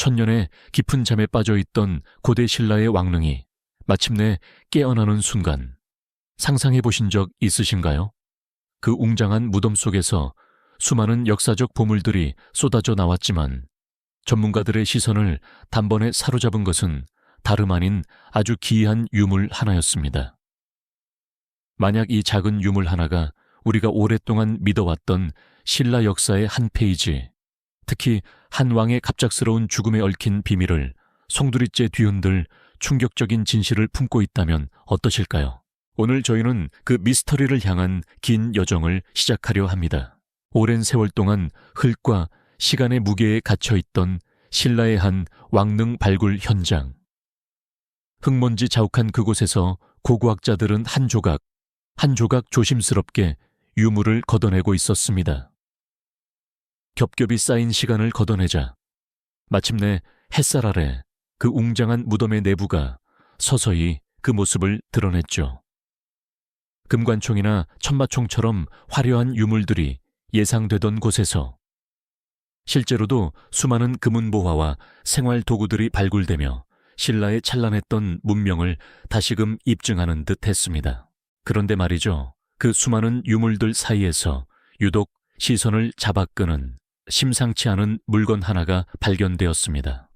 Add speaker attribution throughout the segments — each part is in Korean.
Speaker 1: 천년의 깊은 잠에 빠져있던 고대 신라의 왕릉이 마침내 깨어나는 순간, 상상해 보신 적 있으신가요? 그 웅장한 무덤 속에서 수많은 역사적 보물들이 쏟아져 나왔지만 전문가들의 시선을 단번에 사로잡은 것은 다름 아닌 아주 기이한 유물 하나였습니다. 만약 이 작은 유물 하나가 우리가 오랫동안 믿어왔던 신라 역사의 한 페이지, 특히 한 왕의 갑작스러운 죽음에 얽힌 비밀을 송두리째 뒤흔들 충격적인 진실을 품고 있다면 어떠실까요? 오늘 저희는 그 미스터리를 향한 긴 여정을 시작하려 합니다. 오랜 세월 동안 흙과 시간의 무게에 갇혀있던 신라의 한 왕릉 발굴 현장. 흙먼지 자욱한 그곳에서 고고학자들은 한 조각 조심스럽게 유물을 걷어내고 있었습니다. 겹겹이 쌓인 시간을 걷어내자 마침내 햇살 아래 그 웅장한 무덤의 내부가 서서히 그 모습을 드러냈죠. 금관총이나 천마총처럼 화려한 유물들이 예상되던 곳에서 실제로도 수많은 금은보화와 생활 도구들이 발굴되며 신라의 찬란했던 문명을 다시금 입증하는 듯 했습니다. 그런데 말이죠. 그 수많은 유물들 사이에서 유독 시선을 잡아끄는 심상치 않은 물건 하나가 발견되었습니다.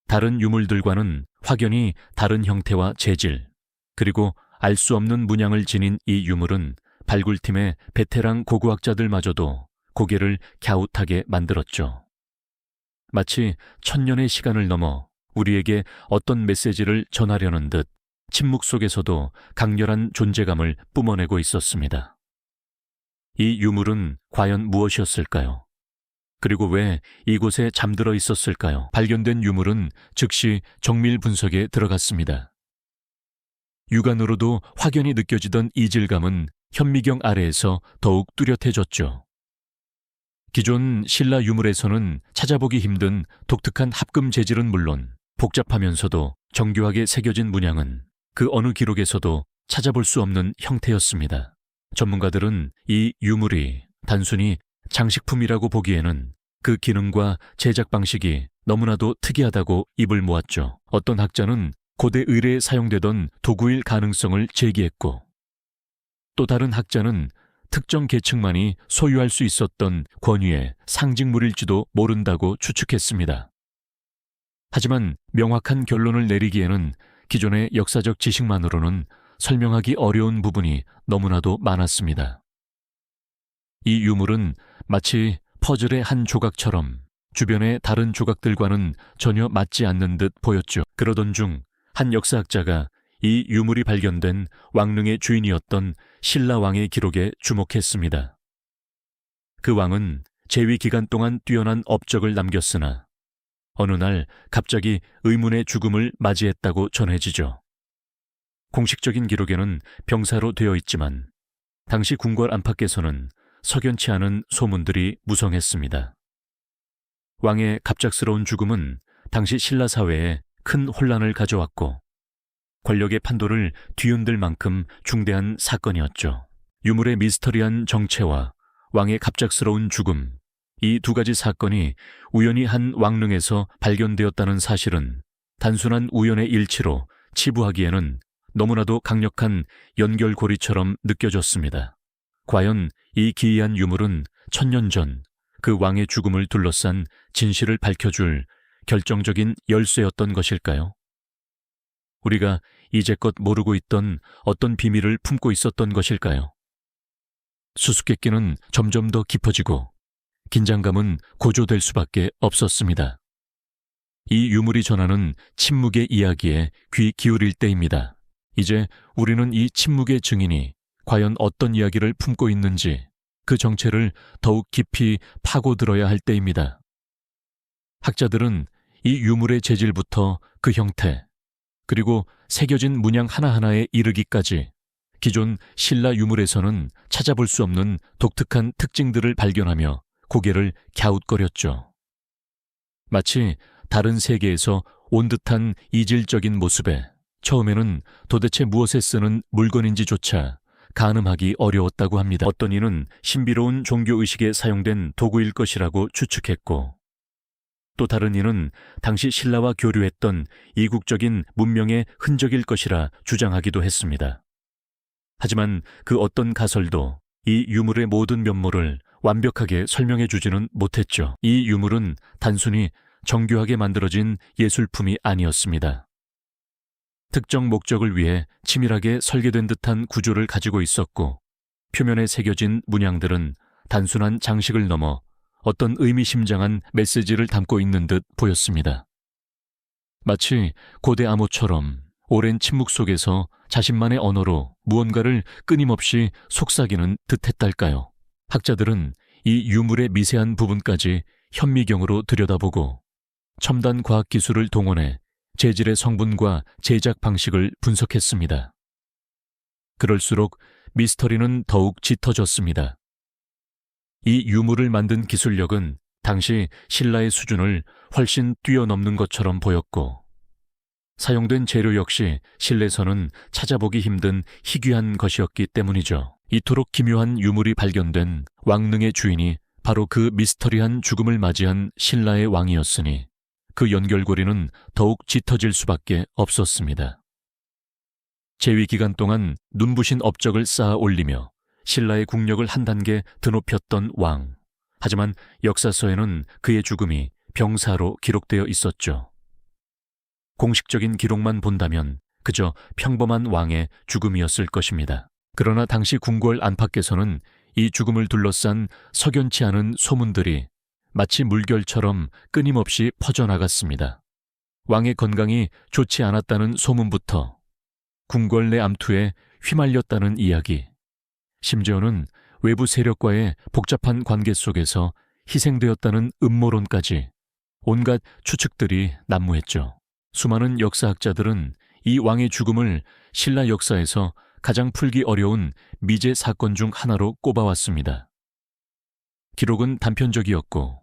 Speaker 1: 다른 유물들과는 확연히 다른 형태와 재질, 그리고 알 수 없는 문양을 지닌 이 유물은 발굴팀의 베테랑 고고학자들마저도 고개를 갸웃하게 만들었죠. 마치 천년의 시간을 넘어 우리에게 어떤 메시지를 전하려는 듯 침묵 속에서도 강렬한 존재감을 뿜어내고 있었습니다. 이 유물은 과연 무엇이었을까요? 그리고 왜 이곳에 잠들어 있었을까요? 발견된 유물은 즉시 정밀 분석에 들어갔습니다. 육안으로도 확연히 느껴지던 이질감은 현미경 아래에서 더욱 뚜렷해졌죠. 기존 신라 유물에서는 찾아보기 힘든 독특한 합금 재질은 물론 복잡하면서도 정교하게 새겨진 문양은 그 어느 기록에서도 찾아볼 수 없는 형태였습니다. 전문가들은 이 유물이 단순히 장식품이라고 보기에는 그 기능과 제작 방식이 너무나도 특이하다고 입을 모았죠. 어떤 학자는 고대 의뢰에 사용되던 도구일 가능성을 제기했고, 또 다른 학자는 특정 계층만이 소유할 수 있었던 권위의 상징물일지도 모른다고 추측했습니다. 하지만 명확한 결론을 내리기에는 기존의 역사적 지식만으로는 설명하기 어려운 부분이 너무나도 많았습니다. 이 유물은 마치 퍼즐의 한 조각처럼 주변의 다른 조각들과는 전혀 맞지 않는 듯 보였죠. 그러던 중 한 역사학자가 이 유물이 발견된 왕릉의 주인이었던 신라 왕의 기록에 주목했습니다. 그 왕은 재위 기간 동안 뛰어난 업적을 남겼으나 어느 날 갑자기 의문의 죽음을 맞이했다고 전해지죠. 공식적인 기록에는 병사로 되어 있지만 당시 궁궐 안팎에서는 석연치 않은 소문들이 무성했습니다. 왕의 갑작스러운 죽음은 당시 신라 사회에 큰 혼란을 가져왔고 권력의 판도를 뒤흔들 만큼 중대한 사건이었죠. 유물의 미스터리한 정체와 왕의 갑작스러운 죽음, 이 두 가지 사건이 우연히 한 왕릉에서 발견되었다는 사실은 단순한 우연의 일치로 치부하기에는 너무나도 강력한 연결고리처럼 느껴졌습니다. 과연 이 기이한 유물은 천년 전 그 왕의 죽음을 둘러싼 진실을 밝혀줄 결정적인 열쇠였던 것일까요? 우리가 이제껏 모르고 있던 어떤 비밀을 품고 있었던 것일까요? 수수께끼는 점점 더 깊어지고 긴장감은 고조될 수밖에 없었습니다. 이 유물이 전하는 침묵의 이야기에 귀 기울일 때입니다. 이제 우리는 이 침묵의 증인이 과연 어떤 이야기를 품고 있는지 그 정체를 더욱 깊이 파고들어야 할 때입니다. 학자들은 이 유물의 재질부터 그 형태, 그리고 새겨진 문양 하나하나에 이르기까지 기존 신라 유물에서는 찾아볼 수 없는 독특한 특징들을 발견하며 고개를 갸웃거렸죠. 마치 다른 세계에서 온 듯한 이질적인 모습에 처음에는 도대체 무엇에 쓰는 물건인지조차 가늠하기 어려웠다고 합니다. 어떤 이는 신비로운 종교의식에 사용된 도구일 것이라고 추측했고, 또 다른 이는 당시 신라와 교류했던 이국적인 문명의 흔적일 것이라 주장하기도 했습니다. 하지만 그 어떤 가설도 이 유물의 모든 면모를 완벽하게 설명해 주지는 못했죠. 이 유물은 단순히 정교하게 만들어진 예술품이 아니었습니다. 특정 목적을 위해 치밀하게 설계된 듯한 구조를 가지고 있었고, 표면에 새겨진 문양들은 단순한 장식을 넘어 어떤 의미심장한 메시지를 담고 있는 듯 보였습니다. 마치 고대 암호처럼 오랜 침묵 속에서 자신만의 언어로 무언가를 끊임없이 속삭이는 듯했달까요. 학자들은 이 유물의 미세한 부분까지 현미경으로 들여다보고 첨단 과학기술을 동원해 재질의 성분과 제작 방식을 분석했습니다. 그럴수록 미스터리는 더욱 짙어졌습니다. 이 유물을 만든 기술력은 당시 신라의 수준을 훨씬 뛰어넘는 것처럼 보였고, 사용된 재료 역시 실내에서는 찾아보기 힘든 희귀한 것이었기 때문이죠. 이토록 기묘한 유물이 발견된 왕릉의 주인이 바로 그 미스터리한 죽음을 맞이한 신라의 왕이었으니 그 연결고리는 더욱 짙어질 수밖에 없었습니다. 재위 기간 동안 눈부신 업적을 쌓아 올리며 신라의 국력을 한 단계 드높였던 왕. 하지만 역사서에는 그의 죽음이 병사로 기록되어 있었죠. 공식적인 기록만 본다면 그저 평범한 왕의 죽음이었을 것입니다. 그러나 당시 궁궐 안팎에서는 이 죽음을 둘러싼 석연치 않은 소문들이 마치 물결처럼 끊임없이 퍼져나갔습니다. 왕의 건강이 좋지 않았다는 소문부터 궁궐 내 암투에 휘말렸다는 이야기, 심지어는 외부 세력과의 복잡한 관계 속에서 희생되었다는 음모론까지 온갖 추측들이 난무했죠. 수많은 역사학자들은 이 왕의 죽음을 신라 역사에서 가장 풀기 어려운 미제 사건 중 하나로 꼽아왔습니다. 기록은 단편적이었고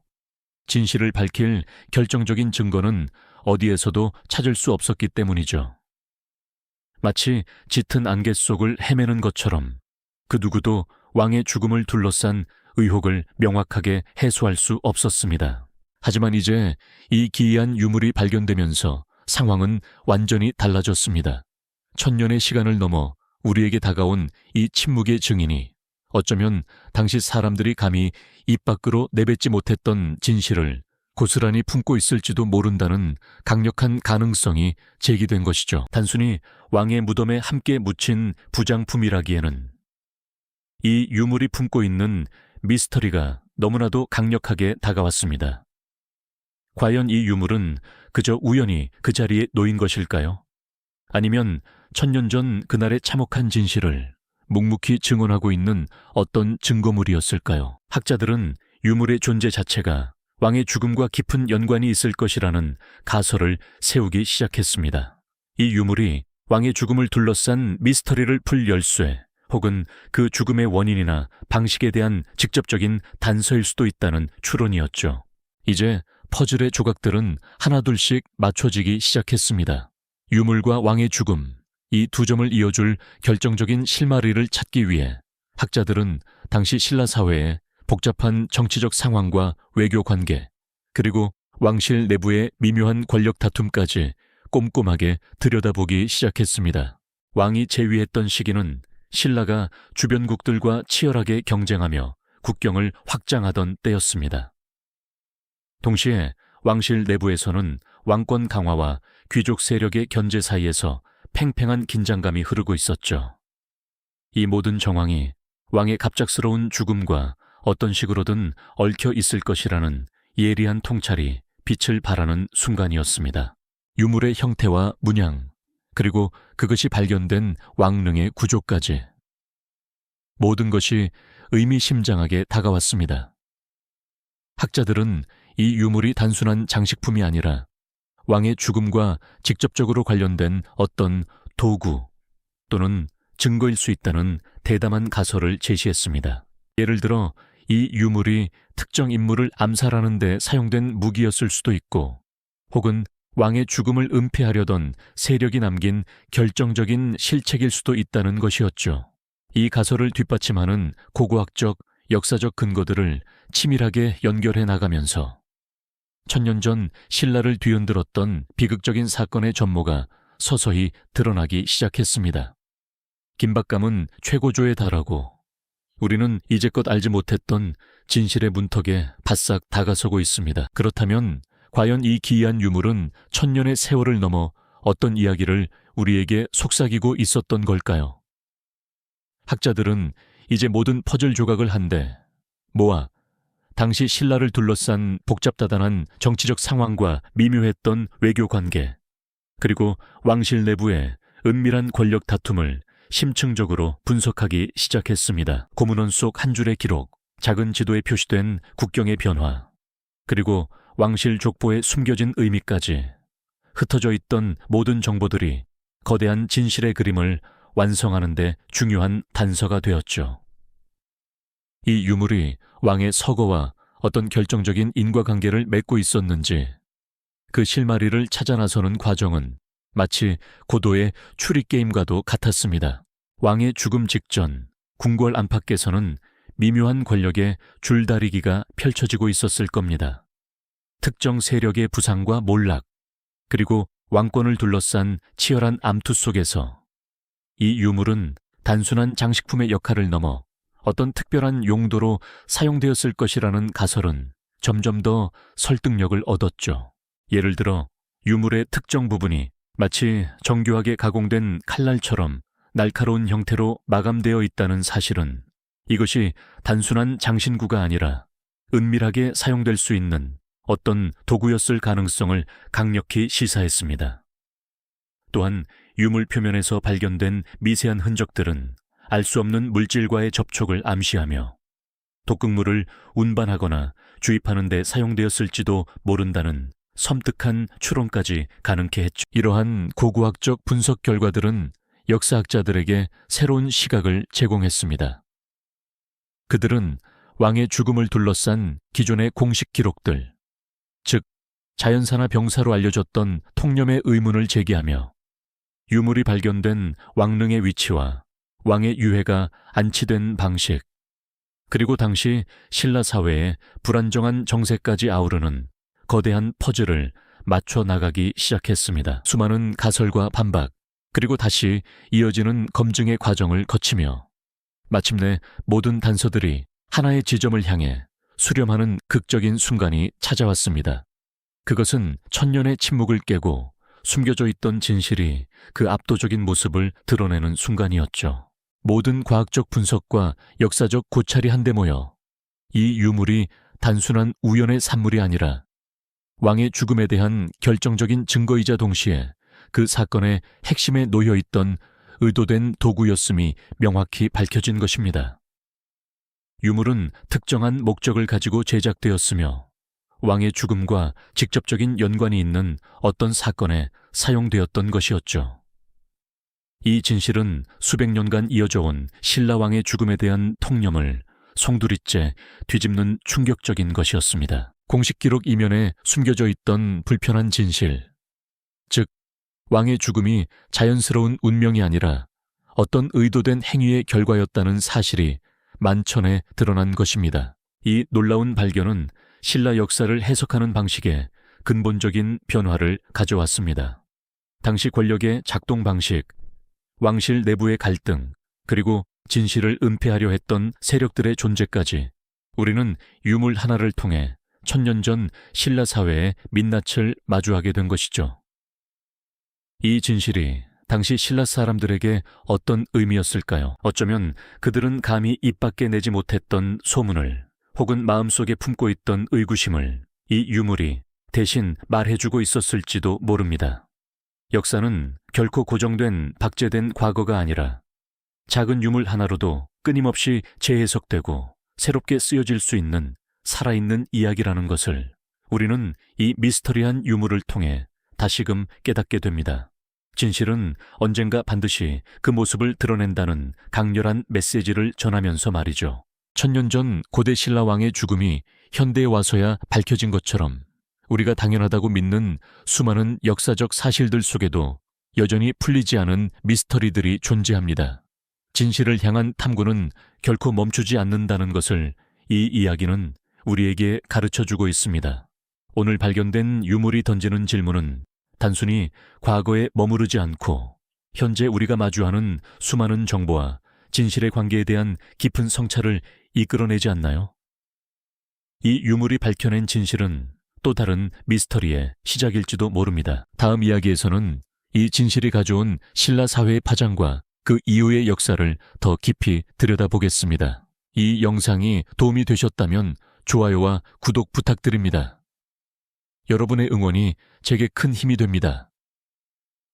Speaker 1: 진실을 밝힐 결정적인 증거는 어디에서도 찾을 수 없었기 때문이죠. 마치 짙은 안개 속을 헤매는 것처럼 그 누구도 왕의 죽음을 둘러싼 의혹을 명확하게 해소할 수 없었습니다. 하지만 이제 이 기이한 유물이 발견되면서 상황은 완전히 달라졌습니다. 천년의 시간을 넘어 우리에게 다가온 이 침묵의 증인이 어쩌면 당시 사람들이 감히 입 밖으로 내뱉지 못했던 진실을 고스란히 품고 있을지도 모른다는 강력한 가능성이 제기된 것이죠. 단순히 왕의 무덤에 함께 묻힌 부장품이라기에는 이 유물이 품고 있는 미스터리가 너무나도 강력하게 다가왔습니다. 과연 이 유물은 그저 우연히 그 자리에 놓인 것일까요? 아니면 천년 전 그날의 참혹한 진실을 묵묵히 증언하고 있는 어떤 증거물이었을까요? 학자들은 유물의 존재 자체가 왕의 죽음과 깊은 연관이 있을 것이라는 가설을 세우기 시작했습니다. 이 유물이 왕의 죽음을 둘러싼 미스터리를 풀 열쇠, 혹은 그 죽음의 원인이나 방식에 대한 직접적인 단서일 수도 있다는 추론이었죠. 이제 퍼즐의 조각들은 하나둘씩 맞춰지기 시작했습니다. 유물과 왕의 죽음, 이 두 점을 이어줄 결정적인 실마리를 찾기 위해 학자들은 당시 신라 사회의 복잡한 정치적 상황과 외교 관계, 그리고 왕실 내부의 미묘한 권력 다툼까지 꼼꼼하게 들여다보기 시작했습니다. 왕이 재위했던 시기는 신라가 주변국들과 치열하게 경쟁하며 국경을 확장하던 때였습니다. 동시에 왕실 내부에서는 왕권 강화와 귀족 세력의 견제 사이에서 팽팽한 긴장감이 흐르고 있었죠. 이 모든 정황이 왕의 갑작스러운 죽음과 어떤 식으로든 얽혀 있을 것이라는 예리한 통찰이 빛을 발하는 순간이었습니다. 유물의 형태와 문양, 그리고 그것이 발견된 왕릉의 구조까지 모든 것이 의미심장하게 다가왔습니다. 학자들은 이 유물이 단순한 장식품이 아니라 왕의 죽음과 직접적으로 관련된 어떤 도구 또는 증거일 수 있다는 대담한 가설을 제시했습니다. 예를 들어 이 유물이 특정 인물을 암살하는 데 사용된 무기였을 수도 있고, 혹은 왕의 죽음을 은폐하려던 세력이 남긴 결정적인 실책일 수도 있다는 것이었죠. 이 가설을 천년 전 신라를 뒤흔들었던 비극적인 사건의 전모가 서서히 드러나기 시작했습니다. 긴박감은 최고조에 달하고 우리는 이제껏 알지 못했던 진실의 문턱에 바싹 다가서고 있습니다. 그렇다면 과연 이 기이한 유물은 천년의 세월을 넘어 어떤 이야기를 우리에게 속삭이고 있었던 걸까요? 학자들은 이제 모든 퍼즐 조각을 한데 모아 당시 신라를 둘러싼 복잡다단한 정치적 상황과 미묘했던 외교 관계, 그리고 왕실 내부의 은밀한 권력 다툼을 심층적으로 분석하기 시작했습니다. 고문원 속 한 줄의 기록, 작은 지도에 표시된 국경의 변화, 그리고 왕실 족보에 숨겨진 의미까지 흩어져 있던 모든 정보들이 거대한 진실의 그림을 완성하는 데 중요한 단서가 되었죠. 이 유물이 왕의 서거와 어떤 결정적인 인과관계를 맺고 있었는지, 그 실마리를 찾아 나서는 과정은 마치 고도의 추리게임과도 같았습니다. 왕의 죽음 직전 궁궐 안팎에서는 미묘한 권력의 줄다리기가 펼쳐지고 있었을 겁니다. 특정 세력의 부상과 몰락, 그리고 왕권을 둘러싼 치열한 암투 속에서 이 유물은 단순한 장식품의 역할을 넘어 어떤 특별한 용도로 사용되었을 것이라는 가설은 점점 더 설득력을 얻었죠. 예를 들어 유물의 특정 부분이 마치 정교하게 가공된 칼날처럼 날카로운 형태로 마감되어 있다는 사실은 이것이 단순한 장신구가 아니라 은밀하게 사용될 수 있는 어떤 도구였을 가능성을 강력히 시사했습니다. 또한 유물 표면에서 발견된 미세한 흔적들은 알 수 없는 물질과의 접촉을 암시하며 독극물을 운반하거나 주입하는 데 사용되었을지도 모른다는 섬뜩한 추론까지 가능케 했죠. 이러한 고고학적 분석 결과들은 역사학자들에게 새로운 시각을 제공했습니다. 그들은 왕의 죽음을 둘러싼 기존의 공식 기록들, 즉 자연사나 병사로 알려졌던 통념의 의문을 제기하며 유물이 발견된 왕릉의 위치와 왕의 유해가 안치된 방식, 그리고 당시 신라 사회의 불안정한 정세까지 아우르는 거대한 퍼즐을 맞춰 나가기 시작했습니다. 수많은 가설과 반박, 그리고 다시 이어지는 검증의 과정을 거치며 마침내 모든 단서들이 하나의 지점을 향해 수렴하는 극적인 순간이 찾아왔습니다. 그것은 천년의 침묵을 깨고 숨겨져 있던 진실이 그 압도적인 모습을 드러내는 순간이었죠. 모든 과학적 분석과 역사적 고찰이 한데 모여 이 유물이 단순한 우연의 산물이 아니라 왕의 죽음에 대한 결정적인 증거이자 동시에 그 사건의 핵심에 놓여있던 의도된 도구였음이 명확히 밝혀진 것입니다. 유물은 특정한 목적을 가지고 제작되었으며 왕의 죽음과 직접적인 연관이 있는 어떤 사건에 사용되었던 것이었죠. 이 진실은 수백 년간 이어져 온 신라 왕의 죽음에 대한 통념을 송두리째 뒤집는 충격적인 것이었습니다. 공식 기록 이면에 숨겨져 있던 불편한 진실, 즉 왕의 죽음이 자연스러운 운명이 아니라 어떤 의도된 행위의 결과였다는 사실이 만천에 드러난 것입니다. 이 놀라운 발견은 신라 역사를 해석하는 방식에 근본적인 변화를 가져왔습니다. 당시 권력의 작동 방식, 왕실 내부의 갈등, 그리고 진실을 은폐하려 했던 세력들의 존재까지 우리는 유물 하나를 통해 천년 전 신라 사회의 민낯을 마주하게 된 것이죠. 이 진실이 당시 신라 사람들에게 어떤 의미였을까요? 어쩌면 그들은 감히 입 밖에 내지 못했던 소문을 혹은 마음속에 품고 있던 의구심을 이 유물이 대신 말해주고 있었을지도 모릅니다. 역사는 결코 고정된 박제된 과거가 아니라 작은 유물 하나로도 끊임없이 재해석되고 새롭게 쓰여질 수 있는 살아있는 이야기라는 것을 우리는 이 미스터리한 유물을 통해 다시금 깨닫게 됩니다. 진실은 언젠가 반드시 그 모습을 드러낸다는 강렬한 메시지를 전하면서 말이죠. 천년 전 고대 신라 왕의 죽음이 현대에 와서야 밝혀진 것처럼 우리가 당연하다고 믿는 수많은 역사적 사실들 속에도 여전히 풀리지 않은 미스터리들이 존재합니다. 진실을 향한 탐구는 결코 멈추지 않는다는 것을 이 이야기는 우리에게 가르쳐주고 있습니다. 오늘 발견된 유물이 던지는 질문은 단순히 과거에 머무르지 않고 현재 우리가 마주하는 수많은 정보와 진실의 관계에 대한 깊은 성찰을 이끌어내지 않나요? 이 유물이 밝혀낸 진실은 또 다른 미스터리의 시작일지도 모릅니다. 다음 이야기에서는 이 진실이 가져온 신라 사회의 파장과 그 이후의 역사를 더 깊이 들여다보겠습니다. 이 영상이 도움이 되셨다면 좋아요와 구독 부탁드립니다. 여러분의 응원이 제게 큰 힘이 됩니다.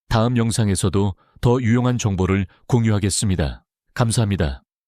Speaker 1: 다음 영상에서도 더 유용한 정보를 공유하겠습니다. 감사합니다.